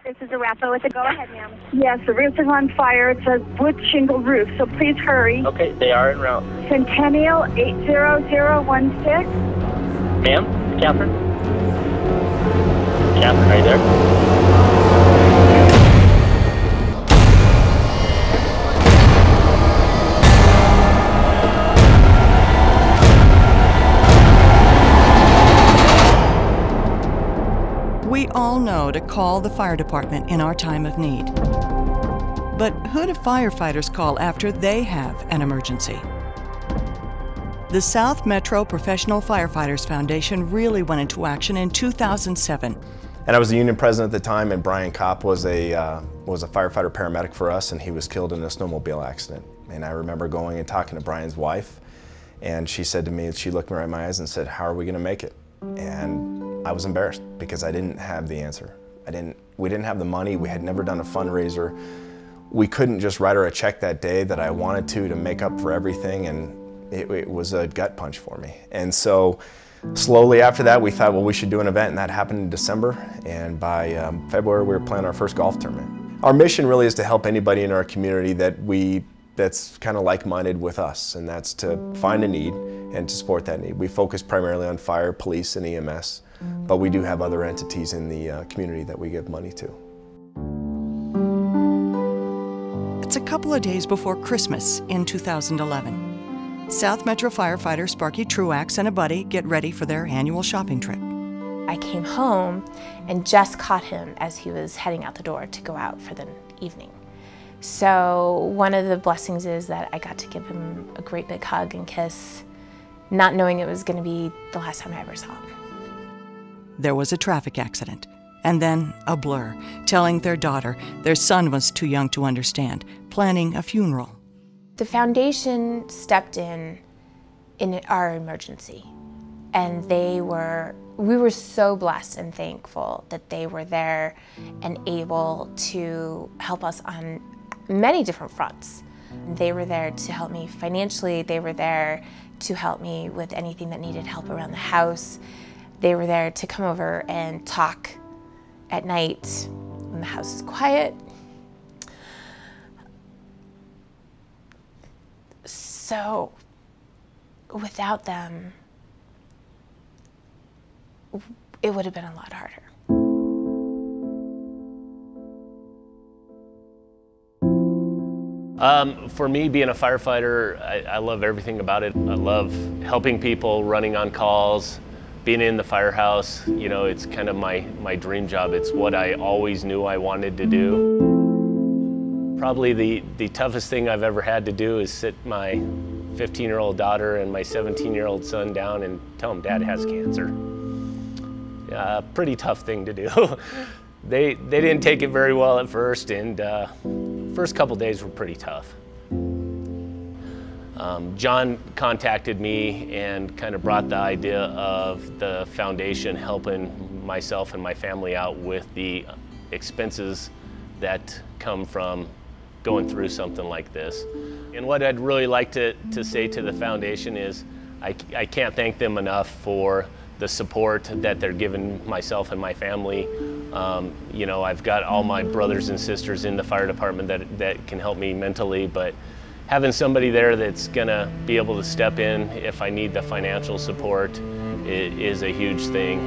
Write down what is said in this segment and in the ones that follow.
This is Arafa with a go ahead, ma'am. Yes, the roof is on fire. It's a wood shingle roof, so please hurry. Okay, they are en route. Centennial 80016. Ma'am, Catherine? Catherine, are you there? We all know to call the fire department in our time of need. But who do firefighters call after they have an emergency? The South Metro Professional Firefighters Foundation really went into action in 2007. And I was the union president at the time, and Brian Kopp was a firefighter paramedic for us, and he was killed in a snowmobile accident. And I remember going and talking to Brian's wife, and she said to me, she looked me right in my eyes and said, "How are we gonna make it?" And I was embarrassed because I didn't have the answer. We didn't have the money. We had never done a fundraiser. We couldn't just write her a check that day that I wanted to make up for everything, and it was a gut punch for me. And so slowly after that, we thought, well, we should do an event, and that happened in December. And by February, we were planning our first golf tournament. Our mission really is to help anybody in our community that's kind of like-minded with us, and that's to find a need and to support that need. We focus primarily on fire, police, and EMS, but we do have other entities in the community that we give money to. It's a couple of days before Christmas in 2011. South Metro firefighter Sparky Truax and a buddy get ready for their annual shopping trip. I came home and just caught him as he was heading out the door to go out for the evening. So one of the blessings is that I got to give him a great big hug and kiss, not knowing it was going to be the last time I ever saw him. There was a traffic accident, and then a blur, telling their daughter their son was too young to understand, planning a funeral. The foundation stepped in our emergency, and we were so blessed and thankful that they were there and able to help us on many different fronts. They were there to help me financially. They were there to help me with anything that needed help around the house. They were there to come over and talk at night when the house is quiet. So without them, it would have been a lot harder. For me, being a firefighter, I love everything about it. I love helping people, running on calls, being in the firehouse. You know, it's kind of my dream job. It's what I always knew I wanted to do. Probably the toughest thing I've ever had to do is sit my 15-year-old daughter and my 17-year-old son down and tell them Dad has cancer. Pretty tough thing to do. They didn't take it very well at first, and first couple days were pretty tough. John contacted me and kind of brought the idea of the foundation helping myself and my family out with the expenses that come from going through something like this. And what I'd really like to say to the foundation is I can't thank them enough for the support that they're giving myself and my family. You know, I've got all my brothers and sisters in the fire department that can help me mentally, but having somebody there that's gonna be able to step in if I need the financial support is a huge thing.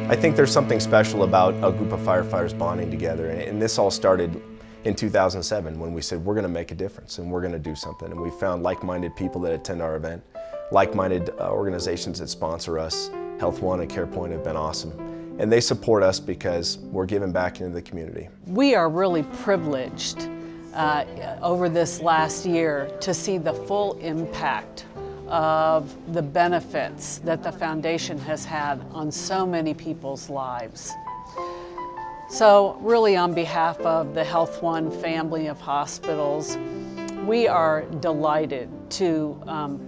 I think there's something special about a group of firefighters bonding together, and this all started in 2007 when we said we're going to make a difference and we're going to do something, and we found like-minded people that attend our event, like-minded organizations that sponsor us. Health One and CarePoint have been awesome, and they support us because we're giving back into the community. We are really privileged over this last year to see the full impact of the benefits that the foundation has had on so many people's lives. So really, on behalf of the Health One family of hospitals, we are delighted to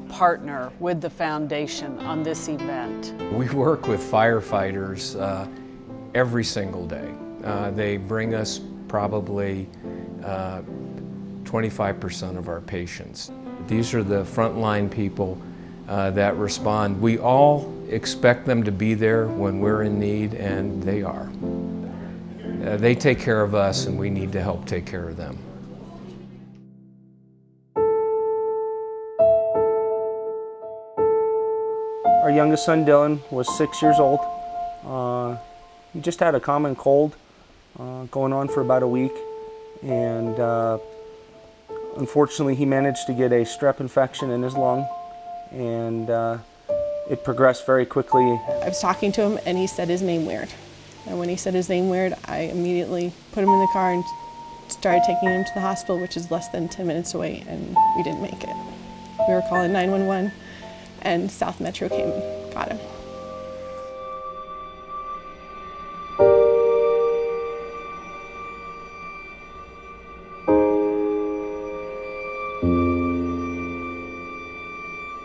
partner with the foundation on this event. We work with firefighters every single day. They bring us probably 25% of our patients. These are the frontline people that respond. We all expect them to be there when we're in need, and they are. They take care of us, and we need to help take care of them. Our youngest son, Dylan, was 6 years old. He just had a common cold going on for about a week, and unfortunately he managed to get a strep infection in his lung, and it progressed very quickly. I was talking to him and he said his name weird. And when he said his name weird, I immediately put him in the car and started taking him to the hospital, which is less than 10 minutes away, and we didn't make it. We were calling 911 and South Metro came and got him.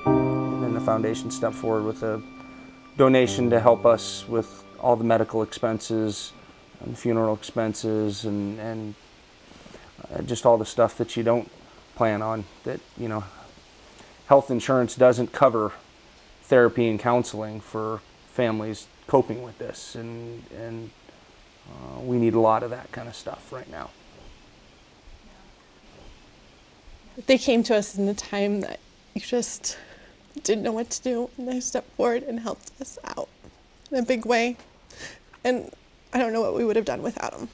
And then the foundation stepped forward with a donation to help us with all the medical expenses and funeral expenses and just all the stuff that you don't plan on, that, you know, health insurance doesn't cover therapy and counseling for families coping with this, and we need a lot of that kind of stuff right now. They came to us in a time that you just didn't know what to do, and they stepped forward and helped us out in a big way, and I don't know what we would have done without them.